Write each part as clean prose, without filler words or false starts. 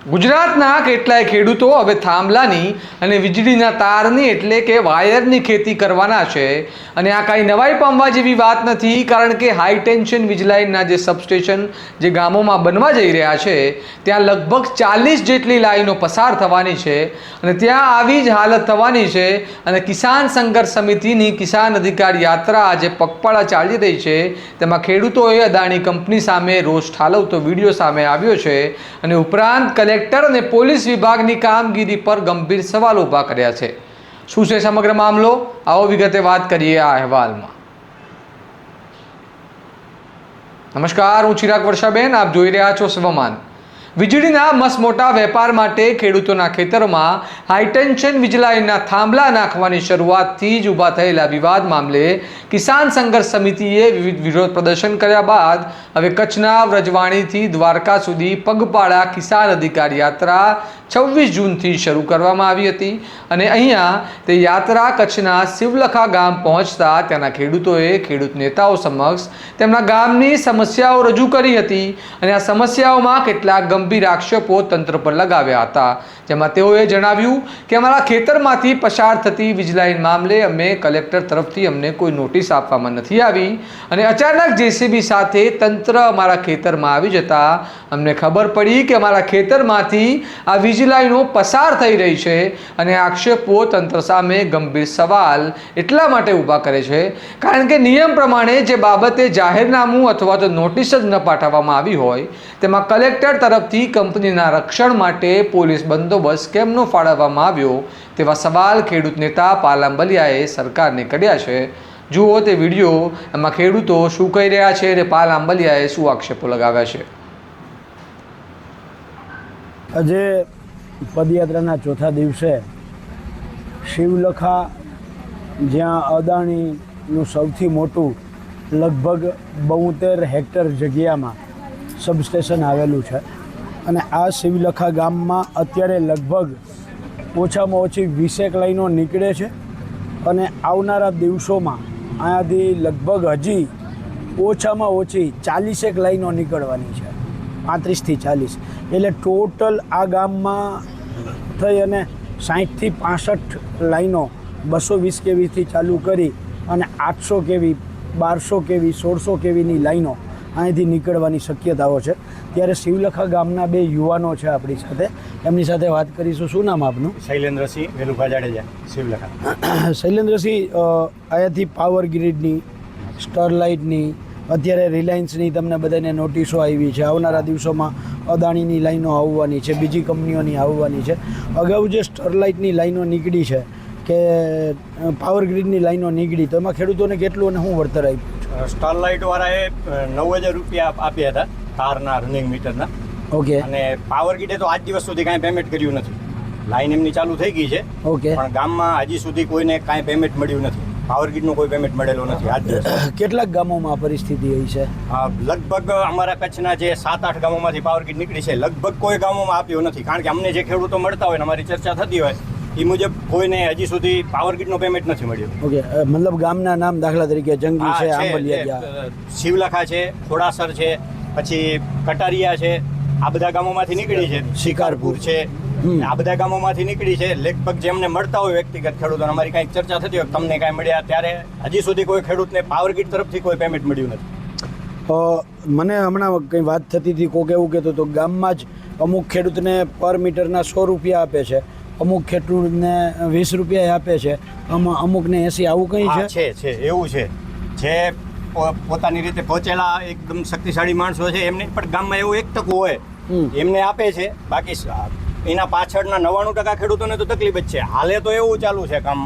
ગુજરાતના કેટલાય ખેડૂતો હવે થાંભલાની અને વીજળીના તારની એટલે કે વાયરની ખેતી કરવાના છે અને આ કાંઈ નવાઈ પામવા જેવી વાત નથી, કારણ કે હાઈ ટેન્શન વીજ લાઇનના જે સબસ્ટેશન જે ગામોમાં બનવા જઈ રહ્યા છે ત્યાં લગભગ 40 જેટલી લાઈનો પસાર થવાની છે અને ત્યાં આવી જ હાલત થવાની છે. અને કિસાન સંઘર્ષ સમિતિની કિસાન અધિકાર યાત્રા આજે પગપાળા ચાલી રહી છે. તેમાં ખેડૂતોએ અદાણી કંપની સામે રોષ ઠાલવતો વિડીયો સામે આવ્યો છે અને ઉપરાંત કલેક્ટર અને પોલીસ વિભાગની કામગીરી પર ગંભીર સવાલો ઊભા કર્યા છે. શું છે સમગ્ર મામલો, આવો વિગતે વાત કરીએ આ અહેવાલમાં. નમસ્કાર, હું ચિરાગ વર્ષાબેન, આપ જોઈ રહ્યા છો સ્વમાન. વીજળીના મસમોટા વેપાર માટે ખેડૂતોના ખેતરોમાં હાઈટેન્શન વીજ લાઇનના થાંભલા નાખવાની શરૂઆતથી જ ઊભા થયેલા વિવાદ મામલે કિસાન સંઘર્ષ સમિતિએ વિવિધ વિરોધ પ્રદર્શન કર્યા બાદ હવે કચ્છના વ્રજવાણીથી દ્વારકા સુધી પગપાળા કિસાન અધિકાર યાત્રા 26 જૂનથી શરૂ કરવામાં આવી હતી અને અહીંયા તે યાત્રા કચ્છના શિવલખા ગામ પહોંચતા ત્યાંના ખેડૂતોએ ખેડૂત નેતાઓ સમક્ષ તેમના ગામની સમસ્યાઓ રજૂ કરી હતી અને આ સમસ્યાઓમાં કેટલાક ગંભીર આક્ષેપો તંત્ર પર લગાવ્યા હતા. જેમાં તેઓએ જણાવ્યું કે અમારા ખેતરમાંથી પસાર થતી વીજ લાઇન મામલે અમે કલેક્ટર તરફથી અમને કોઈ નોટિસ આપવામાં નથી આવી અને અચાનક જેસીબી સાથે તંત્ર અમારા ખેતરમાં આવી જતા અમને ખબર પડી કે અમારા ખેતરમાંથી આ વીજ લાઇનો પસાર થઈ રહી છે અને આક્ષેપો તંત્ર સામે ગંભીર સવાલ એટલા માટે ઊભા કરે છે કારણ કે નિયમ પ્રમાણે જે બાબતે જાહેરનામું અથવા તો નોટિસ જ ન પાઠવવામાં આવી હોય તેમાં કલેક્ટર તરફથી કંપનીના રક્ષણ માટે પોલીસ બંદોબસ્ત કેમ ન ફાળવવામાં આવ્યો તેવા સવાલ ખેડૂત નેતા પાલાંબલિયાએ સરકારને કર્યા છે. જુઓ તે વિડીયો, એમાં ખેડૂતો શું કહી રહ્યા છે અને પાલાંબલિયાએ શું આક્ષેપો લગાવ્યા છે. આજે પદયાત્રાના ચોથા દિવસે શિવલખા, જ્યાં અદાણીનું સૌથી મોટું લગભગ 72 હેક્ટર જગ્યામાં સબસ્ટેશન આવેલું છે અને આ શિવલખા ગામમાં અત્યારે લગભગ ઓછામાં ઓછી 20 લાઈનો નીકળે છે અને આવનારા દિવસોમાં અહીંયાથી લગભગ હજી ઓછામાં ઓછી 40 લાઈનો નીકળવાની છે, 35 થી 40. એટલે ટોટલ આ ગામમાં થઈ અને 60 થી 65 લાઈનો 220 કેવીથી ચાલુ કરી અને 800 કેવી, 1200 કેવી, 1600 કેવીની લાઈનો અહીંથી નીકળવાની શક્યતાઓ છે. ત્યારે શિવલખા ગામના 2 યુવાનો છે આપણી સાથે, એમની સાથે વાત કરીશું. શું નામ આપનું? શૈલેન્દ્રસિંહ વેલુભા જાડેજા, શિવલખા. શૈલેન્દ્રસિંહ, અહીંયાથી પાવર ગ્રીડની, સ્ટરલાઇટની, અત્યારે રિલાયન્સની તમને બધાને નોટિસો આવી છે. આવનારા દિવસોમાં અદાણીની લાઈનો આવવાની છે, બીજી કંપનીઓની આવવાની છે. અગાઉ જે સ્ટરલાઇટની લાઈનો નીકળી છે કે પાવર ગ્રીડની લાઈનો નીકળી, તો એમાં ખેડૂતોને કેટલું અને શું વળતર આપ્યું? સ્ટરલાઇટવાળાએ 9,000 રૂપિયા આપ્યા હતા તારના રનિંગ મીટરના. ઓકે. અને પાવર ગ્રીડે તો આજ દિવસ સુધી કાંઈ પેમેન્ટ કર્યું નથી. લાઈન એમની ચાલુ થઈ ગઈ છે. ઓકે. પણ ગામમાં હજી સુધી કોઈને કાંઈ પેમેન્ટ મળ્યું નથી. પાવર ગ્રીડનું કોઈ પેમેન્ટ મળેલો નથી આજ દિવસ. કેટલાક ગામોમાં આ પરિસ્થિતિ હોય છે? લગભગ અમારા કચ્છના જે 7-8 ગામોમાંથી પાવર ગ્રીડ નીકળી છે, લગભગ કોઈ ગામોમાં આપ્યો નથી. કારણ કે અમને જે ખેડૂતો મળતા હોય ને અમારી ચર્ચા થતી હોય એ મુજબ કોઈને હજી સુધી પાવર ગ્રીડનો પેમેન્ટ નથી મળ્યો. ઓકે. મતલબ ગામના નામ દાખલા તરીકે જંગી છે, આંબલિયા, શિવલખા છે, ખોડાસર છે, પછી કટારિયા છે, આ બધા ગામોમાંથી નીકળી છે. શિકારપુર છે, આ બધા ગામોમાંથી નીકળી છે. લગભગ જેમને મળતા હોય વ્યક્તિગત ખેડૂતોને અમારી કાંઈક ચર્ચા થતી હોય તમને કાંઈ મળ્યા, ત્યારે હજી સુધી કોઈ ખેડૂતને પાવર ગ્રીડ તરફથી કોઈ પેમેન્ટ મળ્યું નથી. મને હમણાં કંઈ વાત થતી હતી, કોક એવું કહેતો તો ગામમાં જ અમુક ખેડૂતને પર મીટરના 100 રૂપિયા આપે છે, અમુક ખેડૂતને 20 રૂપિયા આપે છે, અમુકને 80. આવું કંઈ છે? એવું છે. જે પોતાની રીતે પહોંચેલા એકદમ શક્તિશાળી માણસો છે એમને પણ ગામમાં એવું 1% હોય એમને આપે છે. બાકી એના પાછળના 99% ખેડૂતોને તો તકલીફ જ છે. હાલે તો એવું ચાલુ છે કામ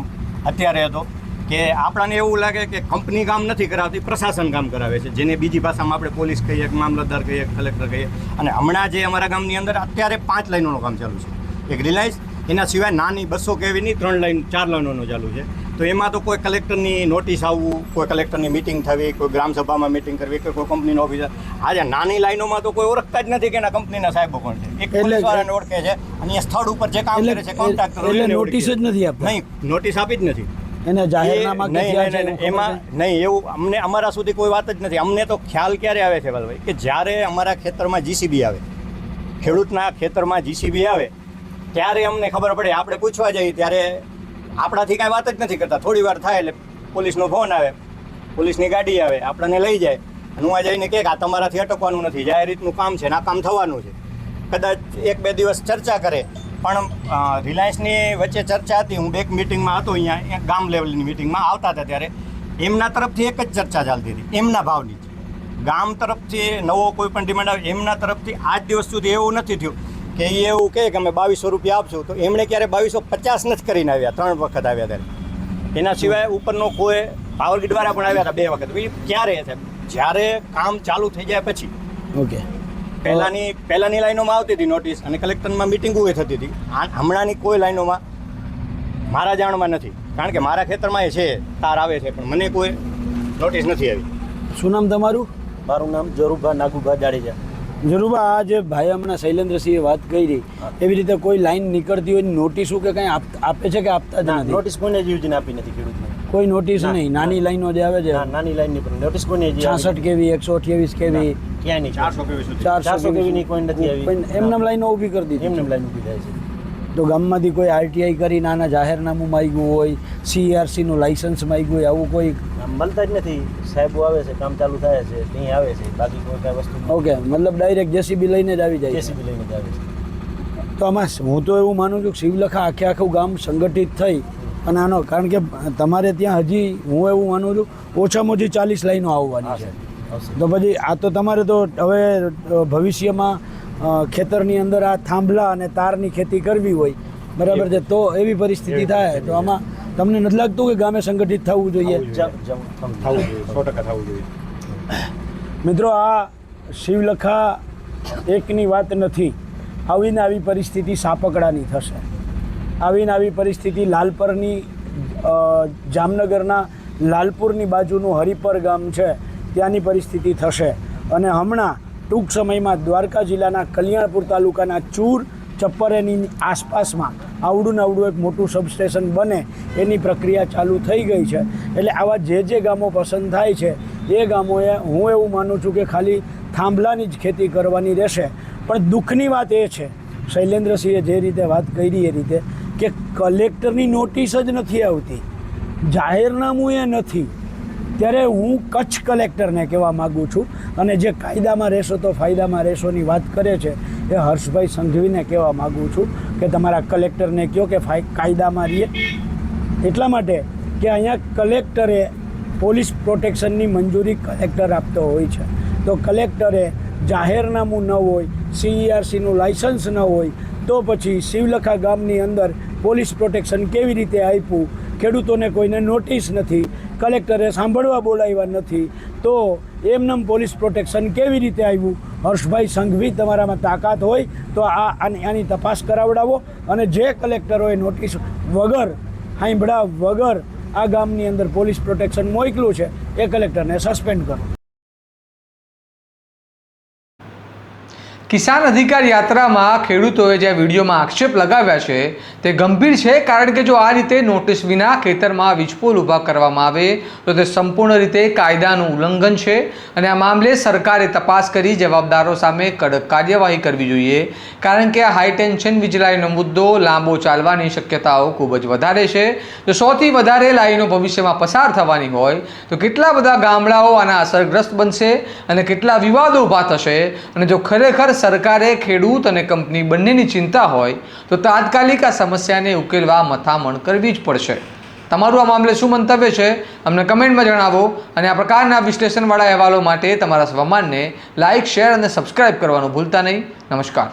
અત્યારે તો કે આપણને એવું લાગે કે કંપની કામ નથી કરાવતી, પ્રશાસન કામ કરાવે છે, જેને બીજી ભાષામાં આપણે પોલીસ કહીએ, મામલતદાર કહીએ, કલેક્ટર કહીએ. અને હમણાં જે અમારા ગામની અંદર અત્યારે 5 લાઈનોનું કામ ચાલુ છે. એક રિલાયન્સ, એના સિવાય નાની 200 કેવીની 3 લાઈન, 4 લાઈનોનું ચાલુ છે. તો એમાં તો કોઈ કલેક્ટરની નોટિસ આવવું, કોઈ કલેક્ટરની મિટિંગ થવી, કોઈ ગ્રામસભામાં મિટિંગ કરવી, કે કોઈ કંપનીનો ઓફિસર. આજે નાની લાઈનોમાં તો કોઈ ઓળખતા જ નથી કે એના કંપનીના સાહેબો કોણ છે. એક પોલીસવાળાને ઓળખે છે અને એ સ્થળ ઉપર જે કામ કરે છે કોન્ટ્રાક્ટર, એટલે નોટિસ જ નથી આપતા. નહીં, નોટિસ આપી જ નથી. એને જાહેરનામા એમાં નહીં, એવું અમારા સુધી કોઈ વાત જ નથી. અમને તો ખ્યાલ ક્યારે આવે છે ભાઈ કે જ્યારે અમારા ખેતરમાં જીસીબી આવે, ખેડૂતના ખેતરમાં જીસીબી આવે ત્યારે અમને ખબર પડે. આપણે પૂછવા જઈએ ત્યારે આપણાથી કાંઈ વાત જ નથી કરતા. થોડી વાર થાય એટલે પોલીસનો ફોન આવે, પોલીસની ગાડી આવે, આપણને લઈ જાય. હું જઈને કહે કે આ તમારાથી અટકવાનું નથી, જાહેર રીતનું કામ છે ને આ કામ થવાનું છે. કદાચ 1-2 દિવસ ચર્ચા કરે, પણ રિલાયન્સની વચ્ચે ચર્ચા હતી. હું એક મિટિંગમાં હતો, અહીંયા ગામ લેવલની મિટિંગમાં આવતા હતા ત્યારે એમના તરફથી એક જ ચર્ચા ચાલતી હતી, એમના ભાવની. ગામ તરફથી નવો કોઈ પણ ડિમાન્ડ આવે એમના તરફથી આજ દિવસ સુધી એવું નથી થયું કે એ એવું કહે કે અમે 2200 રૂપિયા આપશું. તો એમણે ક્યારે 2250 નથી કરીને આવ્યા, 3 વખત આવ્યા ત્યારે. એના સિવાય ઉપરનો કોઈ પાવરગ્રીડ વાળા પણ આવ્યા હતા 2 વખત. ક્યારે છે? જ્યારે કામ ચાલુ થઈ જાય પછી. ઓકે, પહેલાની લાઈનોમાં આવતી હતી નોટિસ અને કલેક્ટરમાં મિટિંગો થતી હતી. હમણાંની કોઈ લાઈનોમાં મારા જાણમાં નથી, કારણ કે મારા ખેતરમાં એ છે, તાર આવે છે, પણ મને કોઈ નોટિસ નથી આવી. શું નામ તમારું? મારું નામ જરૂભા નાગુભા જાડેજા. જરૂરબા, આ જે ભાઈ હમણાં શૈલેન્દ્રસિંહે વાત કરી એવી રીતે કોઈ લાઈન નીકળતી હોય નોટિસો કે કંઈ આપે છે કે આપતા જ નથી? નોટિસ કોઈને જ યોજના આપી નથી ખેડૂતને. કોઈ નોટિસ નહીં. નાની લાઈનો જે આવે છે, નાની લાઈન ની પણ નોટિસ કોઈને જ 66 કેવી, 128 કેવી, ક્યાં નહીં. 400 કેવી સુધી 400 કેવી ની કોઈ નથી આવી. પણ એમનેમ લાઈનો ઊભી કરી દીધી. એમને લાઈન ઊભી થાય છે. તો ગામમાંથી કોઈ આરટીઆઈ કરી નાના જાહેરનામું માંગ્યું હોય, સીઆરસીનું લાઇસન્સ માંગ્યું હોય, આવું કોઈ આમ મળતા જ નથી. સાહેબો આવે છે, કામ ચાલુ થાય છે, ત્યાં આવે છે, બાકી કોઈ કાંઈ વસ્તુ ઓકે, મતલબ ડાયરેક્ટ જેસીબી લઈને જ આવી જાય છે. જેસીબી લઈને જ આવે છે. તો આમાં હું તો એવું માનું છું કે શિવલખા આખું ગામ સંગઠિત થઈ અને આનો, કારણ કે તમારે ત્યાં હજી હું એવું માનું છું ઓછામાં ઓછી 40 લાઈનો આવવાની છે. તો પછી આ તો તમારે તો હવે ભવિષ્યમાં ખેતરની અંદર આ થાંભલા અને તારની ખેતી કરવી હોય, બરાબર છે, તો એવી પરિસ્થિતિ થાય. તો આમાં તમને નથી લાગતું કે ગામે સંગઠિત થવું જોઈએ? થવું જોઈએ, 100% થવું જોઈએ. મિત્રો, આ શિવલખા એકની વાત નથી. આવીને આવી પરિસ્થિતિ સાપકડાની થશે. આવીને આવી પરિસ્થિતિ લાલપરની, જામનગરના લાલપુરની બાજુનું હરિપર ગામ છે ત્યાંની પરિસ્થિતિ થશે. અને હમણાં ટૂંક સમયમાં દ્વારકા જિલ્લાના કલ્યાણપુર તાલુકાના ચૂર ચપ્પરેની આસપાસમાં આવડું એક મોટું સબસ્ટેશન બને એની પ્રક્રિયા ચાલુ થઈ ગઈ છે. એટલે આવા જે ગામો પસંદ થાય છે એ ગામોએ હું એવું માનું છું કે ખાલી થાંભલાની જ ખેતી કરવાની રહેશે. પણ દુઃખની વાત એ છે, શૈલેન્દ્રસિંહે જે રીતે વાત કરી એ રીતે, કે કલેક્ટરની નોટિસ જ નથી આવતી, જાહેરનામું એ નથી. ત્યારે હું કચ્છ કલેક્ટરને કહેવા માગું છું, અને જે કાયદામાં રહેશો તો ફાયદામાં રહેશોની વાત કરે છે એ હર્ષભાઈ સંઘવીને કહેવા માગું છું કે તમારા કલેક્ટરને કહો કે કાયદામાં રહીએ. એટલા માટે કે અહીંયા કલેક્ટરે પોલીસ પ્રોટેક્શનની મંજૂરી કલેક્ટર આપતો હોય છે. તો કલેક્ટરે જાહેરનામું ન હોય, સીઈઆરસીનું લાઇસન્સ ન હોય, તો પછી શિવલખા ગામની અંદર પોલીસ પ્રોટેક્શન કેવી રીતે આપ્યું? ખેડૂતોને કોઈને નોટિસ નથી, કલેક્ટરે સાંભળવા બોલાવ્યા નથી, તો એમનેમ પોલીસ પ્રોટેક્શન કેવી રીતે આવ્યું? હર્ષભાઈ સંઘવી, તમારામાં તાકાત હોય તો આની તપાસ કરાવડાવો, અને જે કલેક્ટરોએ નોટિસ વગર, સાંભળ્યા વગર આ ગામની અંદર પોલીસ પ્રોટેક્શન મોકલ્યું છે એ કલેક્ટરને સસ્પેન્ડ કરો. કિસાન અધિકાર યાત્રામાં ખેડૂતોએ જે વિડીયોમાં આક્ષેપ લગાવ્યા છે તે ગંભીર છે, કારણ કે જો આ રીતે નોટિસ વિના ખેતરમાં વીજપોલ ઊભા કરવામાં આવે તો તે સંપૂર્ણ રીતે કાયદાનું ઉલ્લંઘન છે. અને આ મામલે સરકારે તપાસ કરી જવાબદારો સામે કડક કાર્યવાહી કરવી જોઈએ, કારણ કે આ હાઈ ટેન્શન વીજ લાઈનનો મુદ્દો લાંબો ચાલવાની શક્યતાઓ ખૂબ જ વધારે છે. જો 100થી વધારે લાઈનો ભવિષ્યમાં પસાર થવાની હોય તો કેટલા બધા ગામડાઓ આના અસરગ્રસ્ત બનશે અને કેટલા વિવાદો ઊભા થશે. અને જો ખરેખર સરકારે ખેડૂત અને કંપની બંનેની ચિંતા હોય તો તાત્કાલિક આ સમસ્યાને ઉકેલવા મથામણ કરવી જ પડશે. તમારું આ મામલે શું મંતવ્ય છે અમને કમેન્ટમાં જણાવો, અને આ પ્રકારના વિશ્લેષણવાળા અહેવાલો માટે તમારા સ્વમાનને લાઇક, શેર અને સબસ્ક્રાઇબ કરવાનું ભૂલતા નહીં. નમસ્કાર.